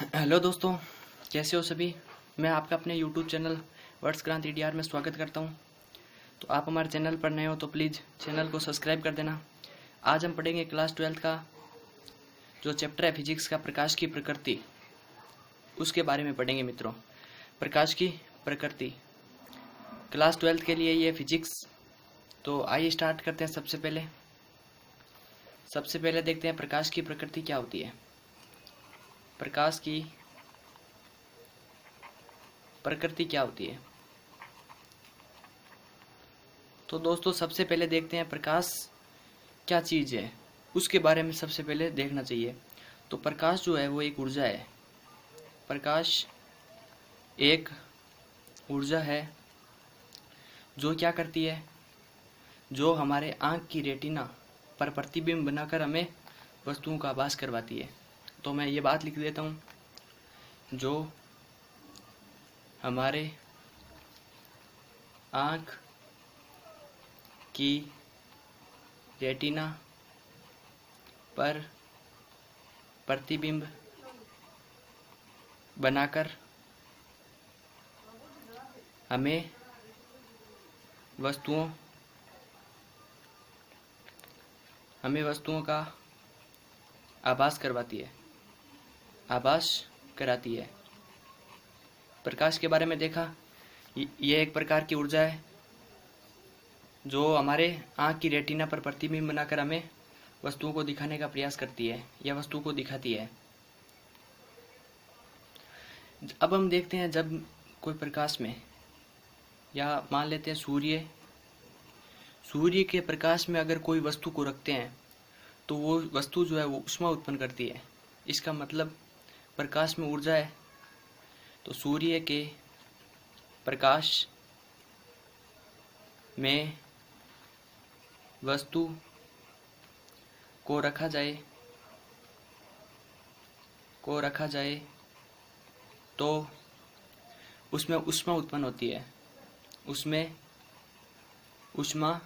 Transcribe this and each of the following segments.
Hello दोस्तों, कैसे हो सभी। मैं आपका अपने यूट्यूब चैनल वर्ड्स क्रांति डीआर में स्वागत करता हूं। तो आप हमारे चैनल पर नए हो तो प्लीज़ चैनल को सब्सक्राइब कर देना। आज हम पढ़ेंगे क्लास 12 का जो चैप्टर है फिजिक्स का, प्रकाश की प्रकृति, उसके बारे में पढ़ेंगे मित्रों। प्रकाश की प्रकृति क्लास 12 के लिए ये फिजिक्स। तो आइए स्टार्ट करते हैं। सबसे पहले देखते हैं प्रकाश की प्रकृति क्या होती है। प्रकाश की प्रकृति क्या होती है। तो दोस्तों सबसे पहले देखते हैं प्रकाश क्या चीज़ है, उसके बारे में सबसे पहले देखना चाहिए। तो प्रकाश जो है वो एक ऊर्जा है। प्रकाश एक ऊर्जा है जो क्या करती है, जो हमारे आँख की रेटिना पर प्रतिबिंब बनाकर हमें वस्तुओं का आभास करवाती है। तो मैं ये बात लिख देता हूँ, जो हमारे आँख की रेटिना पर प्रतिबिंब बनाकर हमें वस्तुओं का आभास कराती है। प्रकाश के बारे में देखा, ये एक प्रकार की ऊर्जा है जो हमारे आँख की रेटिना पर प्रतिबिंब बनाकर हमें वस्तुओं को दिखाने का प्रयास करती है या वस्तु को दिखाती है। अब हम देखते हैं, जब कोई प्रकाश में, या मान लेते हैं सूर्य के प्रकाश में अगर कोई वस्तु को रखते हैं तो वो वस्तु जो है वो ऊष्मा उत्पन्न करती है। इसका मतलब प्रकाश में ऊर्जा है। तो सूर्य के प्रकाश में वस्तु को रखा जाए तो उसमें ऊष्मा उत्पन्न होती है। उसमें ऊष्मा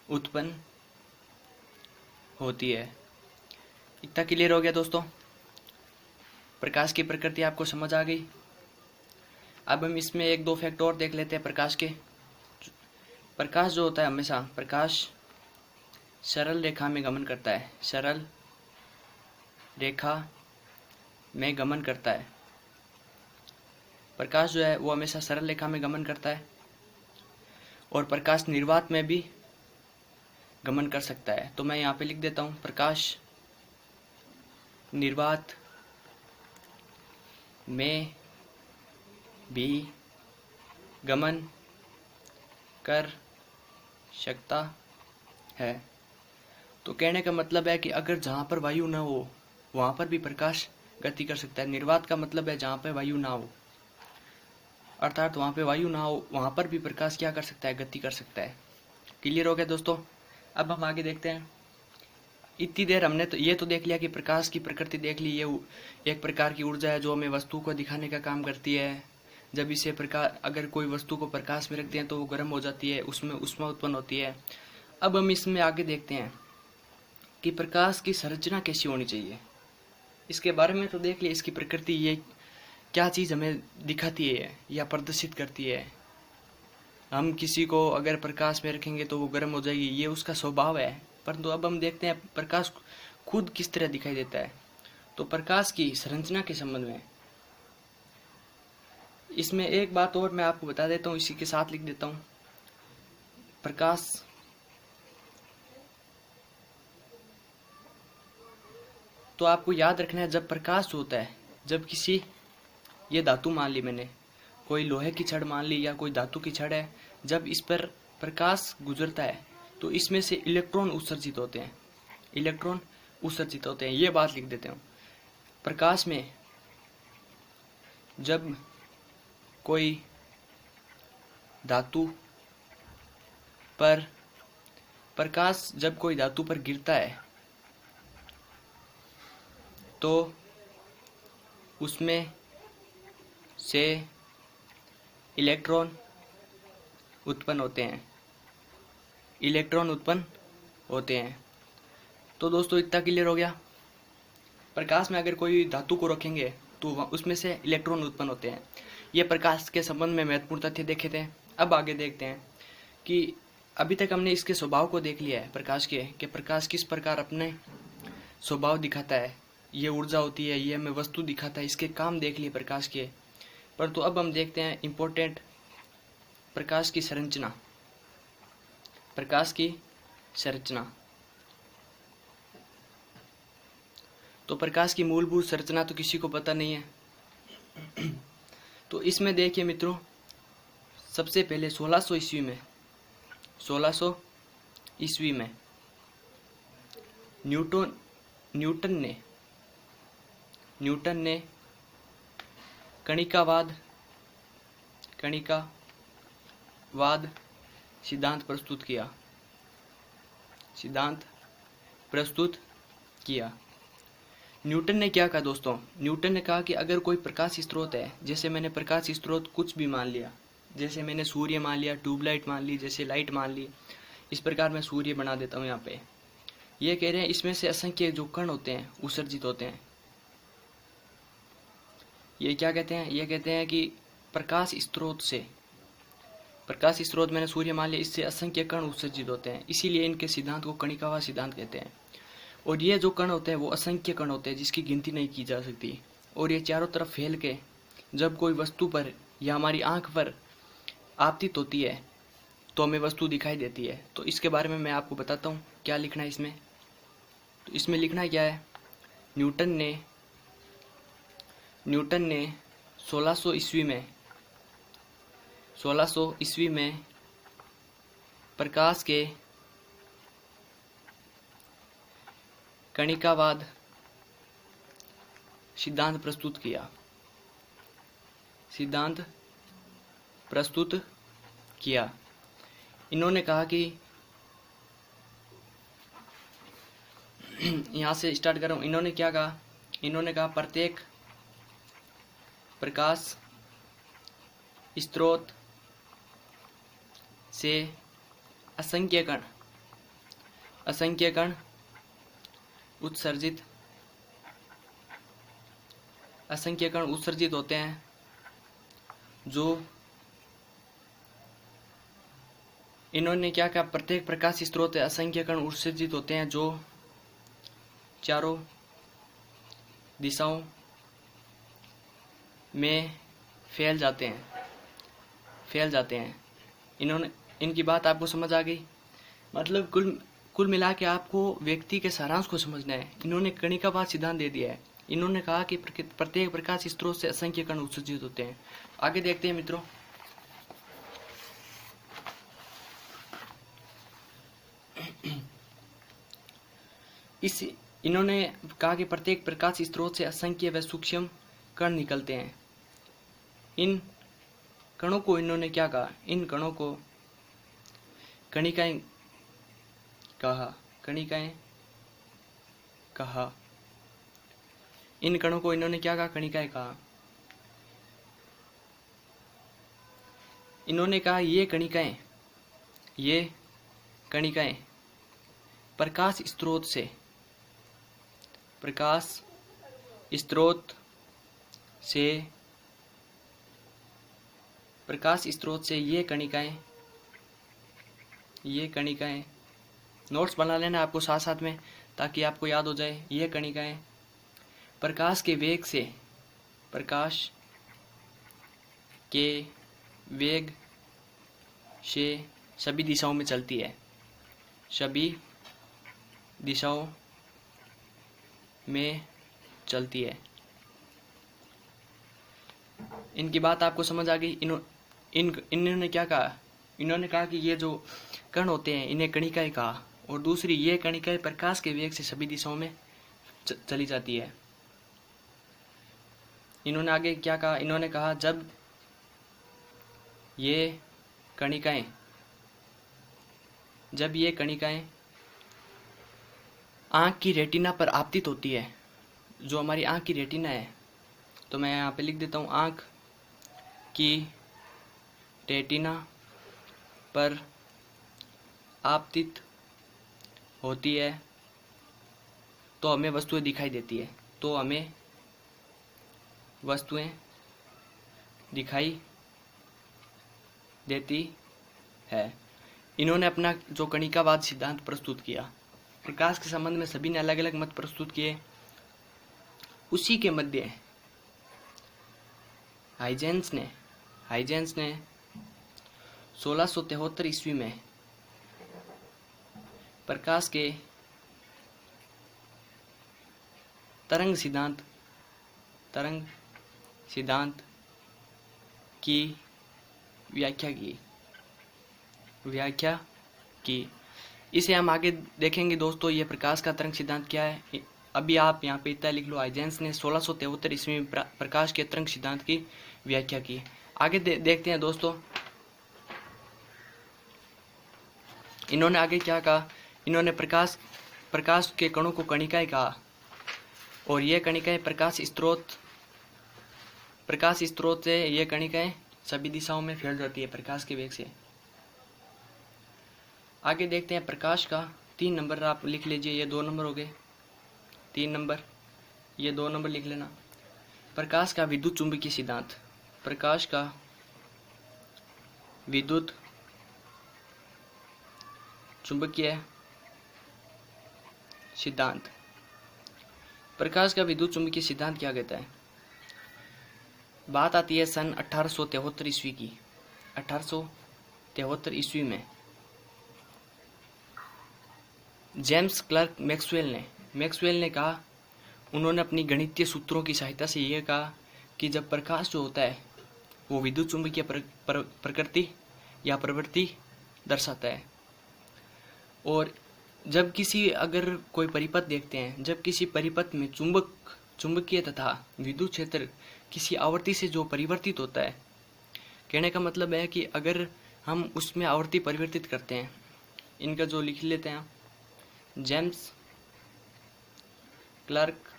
उत्पन्न होती है। इतना क्लियर हो गया दोस्तों। प्रकाश की प्रकृति आपको समझ आ गई। अब हम इसमें एक दो फैक्ट और देख लेते हैं प्रकाश के। प्रकाश जो होता है, हमेशा प्रकाश सरल रेखा में गमन करता है। सरल रेखा में गमन करता है। प्रकाश जो है वो हमेशा सरल रेखा में गमन करता है और प्रकाश निर्वात में भी गमन कर सकता है। तो मैं यहाँ पे लिख देता हूँ, प्रकाश निर्वात में भी गमन कर सकता है। तो कहने का मतलब है कि अगर जहाँ पर वायु ना हो वहाँ पर भी प्रकाश गति कर सकता है। निर्वात का मतलब है जहाँ पर वायु ना हो, अर्थात वहाँ पे वायु ना हो वहाँ पर भी प्रकाश क्या कर सकता है, गति कर सकता है। क्लियर हो गया दोस्तों। अब हम आगे देखते हैं। इतनी देर हमने तो ये तो देख लिया कि प्रकाश की प्रकृति देख ली। ये एक प्रकार की ऊर्जा है जो हमें वस्तु को दिखाने का काम करती है। जब इसे अगर कोई वस्तु को प्रकाश में रखते हैं तो वो गर्म हो जाती है, उसमें ऊष्मा उत्पन्न होती है। अब हम इसमें आगे देखते हैं कि प्रकाश की संरचना कैसी होनी चाहिए। इसके बारे में तो देख लिया, इसकी प्रकृति, ये क्या चीज़ हमें दिखाती है या प्रदर्शित करती है। हम किसी को अगर प्रकाश में रखेंगे तो वो गर्म हो जाएगी, ये उसका स्वभाव है। परंतु अब हम देखते हैं प्रकाश खुद किस तरह दिखाई देता है। तो प्रकाश की संरचना के संबंध में इसमें एक बात और मैं आपको बता देता हूँ, इसी के साथ लिख देता हूँ। प्रकाश तो आपको याद रखना है, जब प्रकाश होता है, जब किसी, ये धातु मान ली मैंने, कोई लोहे की छड़ मान ली या कोई धातु की छड़ है, जब इस पर प्रकाश गुजरता है तो इसमें से इलेक्ट्रॉन उत्सर्जित होते हैं। ये बात लिख देते हूँ। प्रकाश में जब कोई धातु पर गिरता है तो उसमें से इलेक्ट्रॉन उत्पन्न होते हैं। तो दोस्तों इतना क्लियर हो गया। प्रकाश में अगर कोई धातु को रखेंगे तो उसमें से इलेक्ट्रॉन उत्पन्न होते हैं। ये प्रकाश के संबंध में महत्वपूर्ण तथ्य देखे थे। अब आगे देखते हैं कि अभी तक हमने इसके स्वभाव को देख लिया है प्रकाश के, कि प्रकाश किस प्रकार अपने स्वभाव दिखाता है। ये ऊर्जा होती है, ये हमें वस्तु दिखाता है, इसके काम देख लिए प्रकाश के। परंतु अब हम देखते हैं इम्पोर्टेंट प्रकाश की संरचना। प्रकाश की संरचना, तो प्रकाश की मूलभूत संरचना तो किसी को पता नहीं है। तो इसमें देखिए मित्रों, सबसे पहले 1600 ईस्वी में न्यूटन ने कणिकावाद सिद्धांत प्रस्तुत किया। न्यूटन ने क्या कहा दोस्तों? न्यूटन ने कहा कि अगर कोई प्रकाश स्रोत है, जैसे मैंने प्रकाश स्रोत कुछ भी मान लिया, जैसे मैंने सूर्य मान लिया, ट्यूबलाइट मान ली, जैसे लाइट मान ली, इस प्रकार मैं सूर्य बना देता हूँ। यहाँ पे ये कह रहे हैं इसमें से असंख्य जो कण होते हैं उत्सर्जित होते हैं। ये क्या कहते हैं? ये कहते हैं कि प्रकाश स्रोत मैंने सूर्य मान लिया, इससे असंख्य कण उत्सर्जित होते हैं, इसीलिए इनके सिद्धांत को कणिकावाद सिद्धांत कहते हैं। और ये जो कण होते हैं वो असंख्य कण होते हैं जिसकी गिनती नहीं की जा सकती, और ये चारों तरफ फैल के जब कोई वस्तु पर या हमारी आंख पर आपतित होती है तो हमें वस्तु दिखाई देती है। तो इसके बारे में मैं आपको बताता हूँ क्या लिखना है इसमें। तो इसमें लिखना क्या है? न्यूटन ने 1600 ईस्वी में प्रकाश के कणिकावाद सिद्धांत प्रस्तुत किया। इन्होंने कहा कि यहाँ से स्टार्ट कर रहा हूँ। इन्होंने क्या कहा? इन्होंने कहा प्रत्येक प्रकाश स्रोत से असंख्य कण उत्सर्जित होते हैं, जो इन्होंने क्या कहा? प्रत्येक प्रकाश स्रोत से असंख्य कण उत्सर्जित होते हैं जो चारों दिशाओं में फैल जाते हैं। इनकी बात आपको समझ आ गई? मतलब कुल मिला के आपको व्यक्ति के सारांश को समझना है। इन्होंने कणिकावाद सिद्धांत दे दिया है। इन्होंने कहा कि प्रत्येक प्रकाश स्रोत से असंख्य कण उत्सर्जित होते हैं। आगे देखते हैं मित्रों। इन्होंने कहा कि प्रत्येक प्रकाश स्रोत से असंख्य व सूक्ष्म कण निकलते हैं। इन कणों को इन्होंने क्या कहा? इन कणों को कणिकाएं कहा। इन कणों को इन्होंने क्या कहा? कणिकाएं कहा। इन्होंने कहा ये कणिकाएं प्रकाश स्रोत से ये कणिकाएं नोट्स बना लेना आपको साथ साथ में, ताकि आपको याद हो जाए। ये कणिकाएं प्रकाश के वेग से सभी दिशाओं में चलती है। इनकी बात आपको समझ आ गई? इन्होंने क्या कहा? इन्होंने कहा कि ये जो कण होते हैं इन्हें कणिकाएं कहा, और दूसरी ये कणिकाएं प्रकाश के वेग से सभी दिशाओं में चली जाती है। इन्होंने आगे क्या कहा? इन्होंने कहा जब ये कणिकाएं आँख की रेटिना पर आपतित होती है, जो हमारी आँख की रेटिना है, तो मैं यहाँ पे लिख देता हूँ, आँख की रेटिना पर आपतित होती है तो हमें वस्तुएं दिखाई देती है। तो हमें वस्तुएं दिखाई देती है। इन्होंने अपना जो कणिकावाद सिद्धांत प्रस्तुत किया, प्रकाश के संबंध में सभी ने अलग अलग मत प्रस्तुत किए। उसी के मध्य हाइजेंस ने 1673 ईस्वी में प्रकाश के तरंग सिद्धांत की व्याख्या की। इसे हम आगे देखेंगे दोस्तों। ये प्रकाश का तरंग सिद्धांत क्या है, अभी आप यहाँ पे इतना लिख लो। हाइजेंस ने 1673 ईस्वी में प्रकाश के तरंग सिद्धांत की व्याख्या की। आगे देखते हैं दोस्तों, इन्होंने आगे क्या कहा। इन्होंने प्रकाश के कणों को कणिकाएं कहा, और ये कणिकाएं प्रकाश स्रोत से ये कणिकाएं सभी दिशाओं में फैल जाती है प्रकाश के वेग से। आगे देखते हैं प्रकाश का 3 नंबर, आप लिख लीजिए, ये 2 नंबर हो गए, 3 नंबर, ये 2 नंबर लिख लेना। प्रकाश का विद्युत चुंबकीय सिद्धांत, प्रकाश का विद्युत चुंबकीय सिद्धांत। प्रकाश का विद्युत चुंबकीय सिद्धांत क्या कहता है। बात आती है सन 1873 ईस्वी की। 1873 ईस्वी में जेम्स क्लर्क मैक्सवेल ने कहा, उन्होंने अपनी गणितीय सूत्रों की सहायता से यह कहा कि जब प्रकाश जो होता है वो विद्युत चुंबकीय प्रकृति या प्रवृत्ति दर्शाता है, और जब अगर कोई परिपथ देखते हैं, जब किसी परिपथ में चुंबकीय तथा विद्युत क्षेत्र किसी आवर्ती से जो परिवर्तित होता है, कहने का मतलब है कि अगर हम उसमें आवर्ती परिवर्तित करते हैं, इनका जो लिख लेते हैं, जेम्स क्लार्क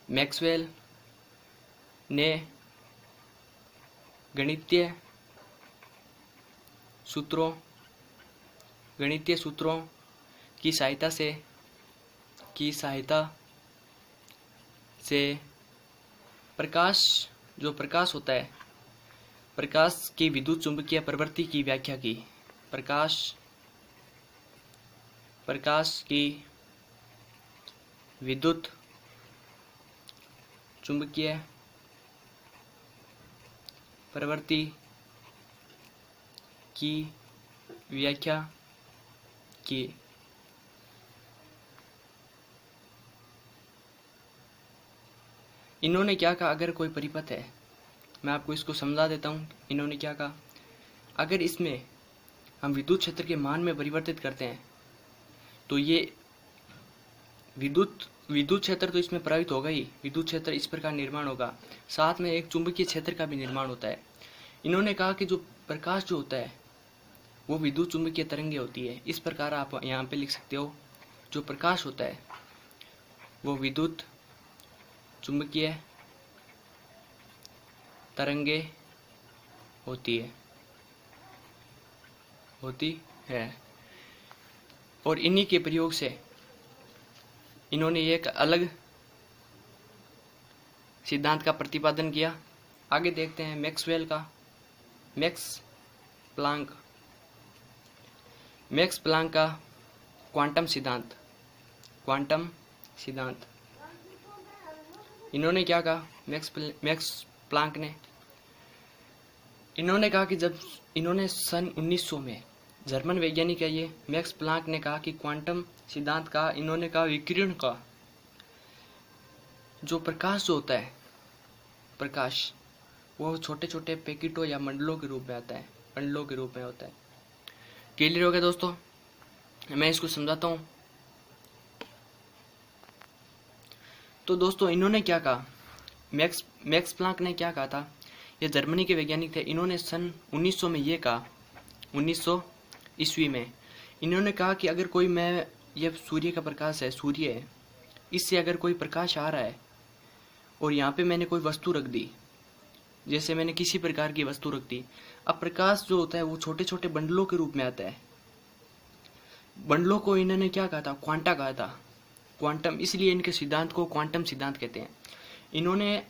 मैक्सवेल ने गणितीय सूत्रों की सहायता से प्रकाश होता है, प्रकाश की विद्युत चुंबकीय प्रवृत्ति की व्याख्या की। प्रकाश की विद्युत चुंबकीय प्रवृत्ति की व्याख्या की। इन्होंने क्या कहा, अगर कोई परिपथ है, मैं आपको इसको समझा देता हूँ। इन्होंने क्या कहा, अगर इसमें हम विद्युत क्षेत्र के मान में परिवर्तित करते हैं तो ये विद्युत क्षेत्र तो इसमें प्रभावित होगा ही, विद्युत क्षेत्र इस प्रकार निर्माण होगा, साथ में एक चुंबकीय क्षेत्र का भी निर्माण होता है। इन्होंने कहा कि जो प्रकाश जो होता है वो विद्युत चुंबकीय तरंगें होती है। इस प्रकार आप यहाँ पे लिख सकते हो, जो प्रकाश होता है वो विद्युत चुंबकीय तरंगें होती है। और इन्हीं के प्रयोग से इन्होंने एक अलग सिद्धांत का प्रतिपादन किया। आगे देखते हैं मैक्स प्लांक का क्वांटम सिद्धांत। इन्होंने क्या कहा, मैक्स प्लांक ने, इन्होंने कहा कि जब इन्होंने सन 1900 में, जर्मन वैज्ञानिक है ये, मैक्स प्लांक ने कहा कि क्वांटम सिद्धांत का, इन्होंने कहा विकिरण का जो प्रकाश जो होता है, प्रकाश वो छोटे छोटे पैकेटों या मंडलों के रूप में आता है, मंडलों के रूप में होता है। क्लियर हो गया दोस्तों, मैं इसको समझाता हूँ। तो दोस्तों इन्होंने क्या कहा, मैक्स प्लांक ने क्या कहा था, ये जर्मनी के वैज्ञानिक थे। इन्होंने सन 1900 में ये कहा, 1900 ईस्वी में इन्होंने कहा कि अगर कोई, मैं ये सूर्य का प्रकाश है, सूर्य है, इससे अगर कोई प्रकाश आ रहा है और यहाँ पे मैंने कोई वस्तु रख दी, जैसे मैंने किसी प्रकार की वस्तु रख दी, अब प्रकाश जो होता है वो छोटे छोटे बंडलों के रूप में आता है। बंडलों को इन्होंने क्या कहा था, क्वांटा कहा था, क्वांटम, इसलिए इनके सिद्धांत को क्वांटम सिद्धांत कहते हैं। इन्होंने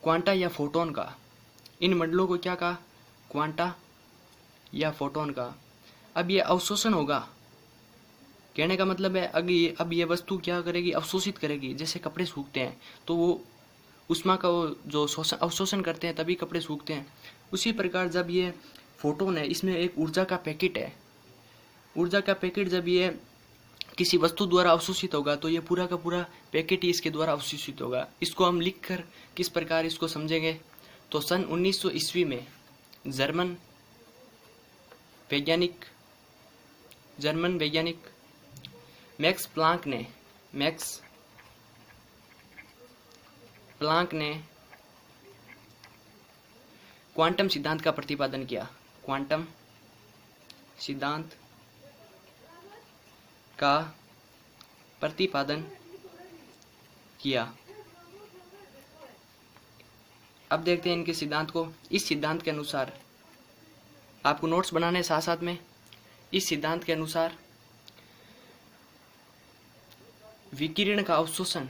क्वांटा या फोटोन का, इन मंडलों को क्या कहा, क्वांटा या फोटोन का। अब ये अवशोषण होगा, कहने का मतलब है अब ये वस्तु क्या करेगी, अवशोषित करेगी। जैसे कपड़े सूखते हैं तो वो उष्मा का वो जो अवशोषण करते हैं तभी कपड़े सूखते हैं। उसी प्रकार जब ये फोटोन है, इसमें एक ऊर्जा का पैकेट है, ऊर्जा का पैकेट जब ये किसी वस्तु द्वारा अवशोषित होगा तो ये पूरा का पूरा पैकेट ही इसके द्वारा अवशोषित होगा। इसको हम लिखकर किस प्रकार इसको समझेंगे, तो सन 1900 ईस्वी में जर्मन वैज्ञानिक मैक्स प्लांक ने क्वांटम सिद्धांत का प्रतिपादन किया। क्वांटम सिद्धांत का प्रतिपादन किया। अब देखते हैं इनके सिद्धांत को। इस सिद्धांत के अनुसार आपको नोट्स बनाने साथ साथ में, इस सिद्धांत के अनुसार विकिरण का अवशोषण,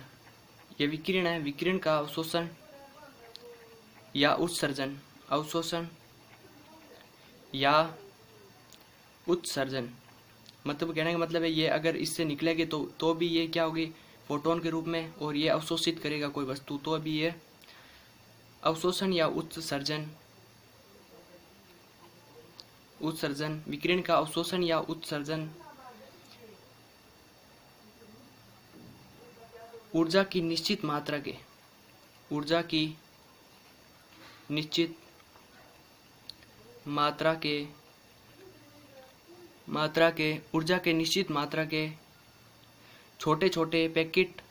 ये विकिरण है, विकिरण का अवशोषण या उत्सर्जन, अवशोषण या उत्सर्जन, मतलब कहने का मतलब है ये अगर इससे निकलेगी तो भी ये क्या होगी, फोटोन के रूप में, और ये अवशोषित करेगा कोई वस्तु तो अभी ये अवशोषण या उत्सर्जन, विकिरण का अवशोषण या उत्सर्जन ऊर्जा की निश्चित मात्रा के, ऊर्जा की निश्चित मात्रा के ऊर्जा के निश्चित मात्रा के छोटे छोटे पैकेट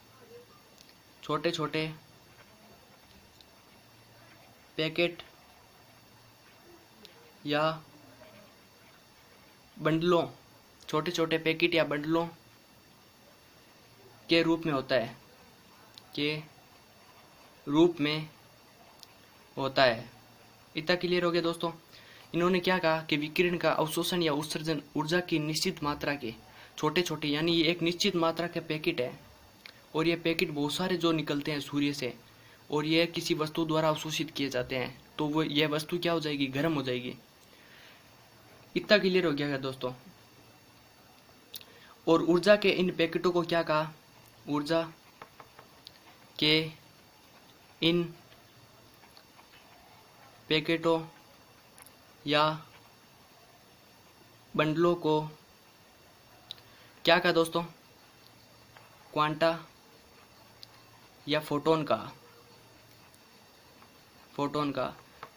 या बंडलों, छोटे छोटे पैकेट या बंडलों के रूप में होता है, इतना क्लियर हो गया दोस्तों। इन्होंने क्या कहा कि विकिरण का अवशोषण या उत्सर्जन ऊर्जा की निश्चित मात्रा के छोटे छोटे, यानी ये एक निश्चित मात्रा के पैकेट है, और ये पैकेट बहुत सारे जो निकलते हैं सूर्य से, और ये किसी वस्तु द्वारा अवशोषित किए जाते हैं, तो वो ये वस्तु क्या हो जाएगी, गर्म हो जाएगी। इतना क्लियर हो गया दोस्तों। और ऊर्जा के इन पैकेटों को क्या कहा, ऊर्जा के इन पैकेटों या बंडलों को क्या कहा दोस्तों, क्वांटा या फोटोन का।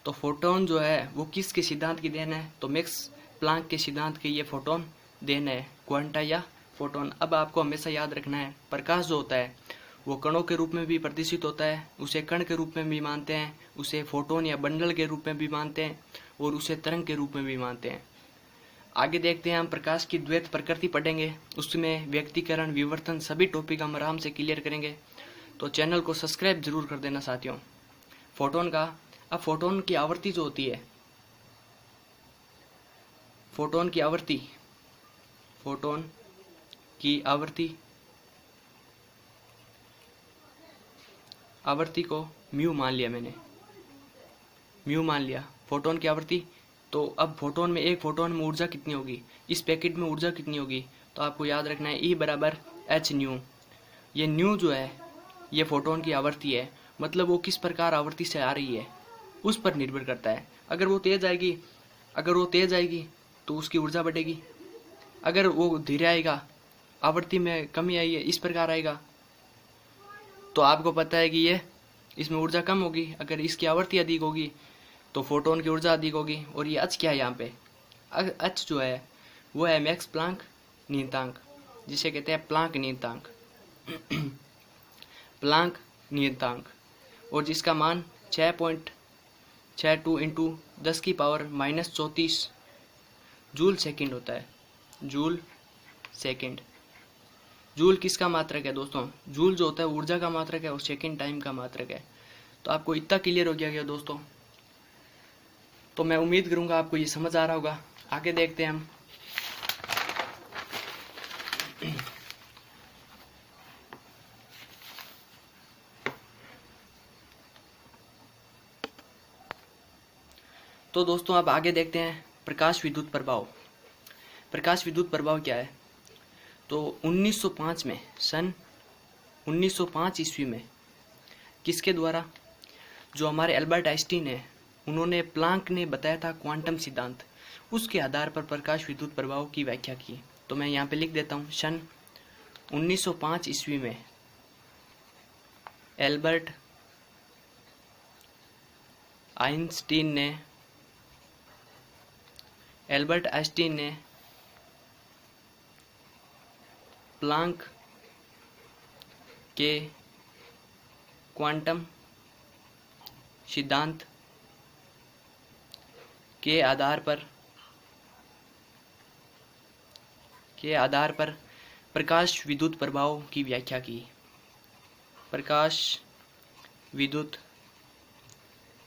तो फोटोन जो है वो किसके सिद्धांत की देन है, तो मैक्स प्लांक के सिद्धांत की ये फोटोन देन है, क्वांटा या फोटोन। अब आपको हमेशा याद रखना है, प्रकाश जो होता है वो कणों के रूप में भी प्रदर्शित होता है, उसे कण के रूप में भी मानते हैं, उसे फोटोन या बंडल के रूप में भी मानते हैं, और उसे तरंग के रूप में भी मानते हैं। आगे देखते हैं हम प्रकाश की द्वैत प्रकृति पढ़ेंगे, उसमें व्यक्तीकरण, विवर्तन, सभी टॉपिक हम आराम से क्लियर करेंगे। तो चैनल को सब्सक्राइब जरूर कर देना साथियों। फोटोन का, अब फोटोन की आवृत्ति जो होती है, फोटोन की आवृत्ति को म्यू मान लिया मैंने, फोटोन की आवृत्ति। तो अब फोटोन में, एक फोटोन में ऊर्जा कितनी होगी, इस पैकेट में ऊर्जा कितनी होगी, तो आपको याद रखना है E बराबर h न्यू। ये न्यू जो है ये फोटोन की आवृत्ति है, मतलब वो किस प्रकार आवृत्ति से आ रही है उस पर निर्भर करता है। अगर वो तेज आएगी तो उसकी ऊर्जा बढ़ेगी, अगर वो धीरे आएगा, आवृत्ति में कमी आई है, इस प्रकार आएगा, तो आपको पता है कि ये इसमें ऊर्जा कम होगी। अगर इसकी आवृत्ति अधिक होगी तो फोटोन की ऊर्जा अधिक होगी। और ये h क्या है यहाँ पे, h जो है वो है मैक्स प्लांक नियतांक, जिसे कहते हैं प्लांक नियतांक, और जिसका मान 6.62 इंटू 10 की पावर -34 जूल सेकंड होता है। जूल किसका मात्रक है दोस्तों, जूल जो होता है ऊर्जा का मात्रक है, और सेकंड टाइम का मात्रक है। तो आपको इतना क्लियर हो गया दोस्तों। तो मैं उम्मीद करूंगा आपको ये समझ आ रहा होगा। आगे देखते हैं हम। तो दोस्तों अब आगे देखते हैं प्रकाश विद्युत प्रभाव। प्रकाश विद्युत प्रभाव क्या है? तो 1905 में, सन 1905 ईस्वी में किसके द्वारा, जो हमारे एल्बर्ट आइंस्टीन है, उन्होंने प्लांक ने बताया था क्वांटम सिद्धांत, उसके आधार पर प्रकाश विद्युत प्रभाव की व्याख्या की। तो मैं यहाँ पे लिख देता हूँ, सन 1905 ईस्वी में एल्बर्ट आइंस्टीन ने प्लांक के क्वांटम सिद्धांत के आधार पर प्रकाश विद्युत प्रभाव की व्याख्या की। प्रकाश विद्युत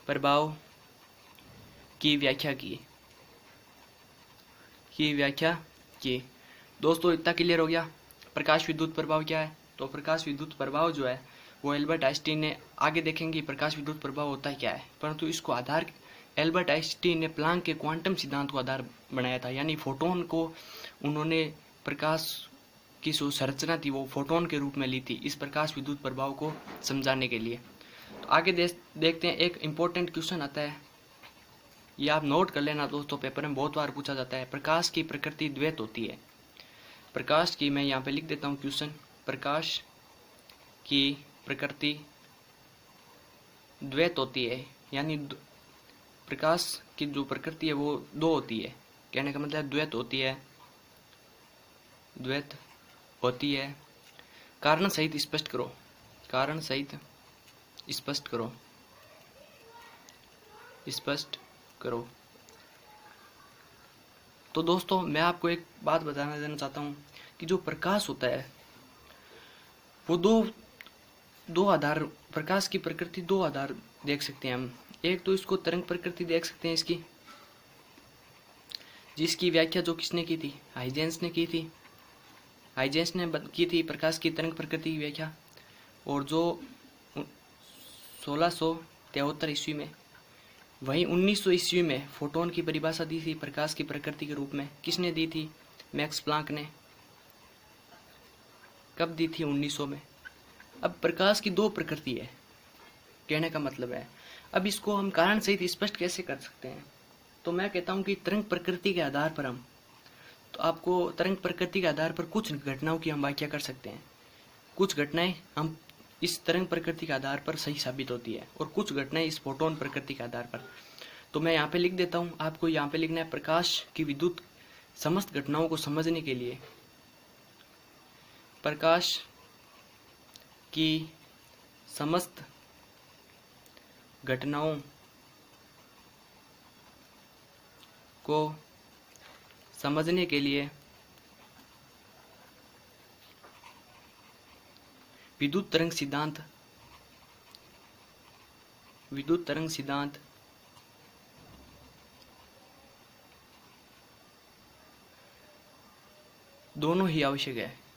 प्रभाव की व्याख्या की। दोस्तों इतना क्लियर हो गया प्रकाश विद्युत प्रभाव क्या है। तो प्रकाश विद्युत प्रभाव जो है वो एल्बर्ट आइंस्टीन ने, आगे देखेंगे प्रकाश विद्युत प्रभाव होता है क्या है, परंतु इसको आधार एल्बर्ट आइंस्टीन ने प्लांक के क्वांटम सिद्धांत को आधार बनाया था। यानी फोटोन को उन्होंने, प्रकाश की जो संरचना थी वो फोटोन के रूप में ली थी इस प्रकाश विद्युत प्रभाव को समझाने के लिए। तो आगे देखते हैं, एक इम्पोर्टेंट क्वेश्चन आता है, ये आप नोट कर लेना दोस्तों, पेपर में बहुत बार पूछा जाता है। प्रकाश की प्रकृति द्वैत होती है। प्रकाश की, मैं यहाँ पे लिख देता हूँ क्वेश्चन, प्रकाश की प्रकृति द्वैत होती है। यानी प्रकाश की जो प्रकृति है वो दो होती है, कहने का मतलब द्वैत होती है। कारण सहित स्पष्ट करो। तो दोस्तों मैं आपको एक बात बताना देना चाहता हूँ कि जो प्रकाश होता है वो दो आधार, प्रकाश की प्रकृति दो आधार देख सकते हैं हम। एक तो इसको तरंग प्रकृति देख सकते हैं इसकी, जिसकी व्याख्या जो किसने की थी, हाइजेंस ने की थी प्रकाश की तरंग प्रकृति की व्याख्या। और जो 1673 ईस्वी में, वहीं 1900 ईस्वी में फोटोन की परिभाषा दी थी प्रकाश की प्रकृति के रूप में। किसने दी थी? मैक्स प्लांक ने। कब दी थी? 1900 में। अब प्रकाश की दो प्रकृति है, कहने का मतलब है। अब इसको हम कारण सहित स्पष्ट कैसे कर सकते हैं? तो मैं कहता हूं कि तरंग प्रकृति के आधार पर तो आपको तरंग प्रकृति के आधार पर कुछ घटनाओं की हम व्याख्या कर सकते हैं। कुछ घटनाएं हम इस तरंग प्रकृति के आधार पर सही साबित होती है और कुछ घटनाएं इस फोटोन प्रकृति के आधार पर। तो मैं यहाँ पे लिख देता हूँ, आपको यहाँ पे लिखना है, प्रकाश की विद्युत समस्त घटनाओं को समझने के लिए प्रकाश की समस्त घटनाओं को समझने के लिए विद्युत तरंग सिद्धांत दोनों ही आवश्यक है।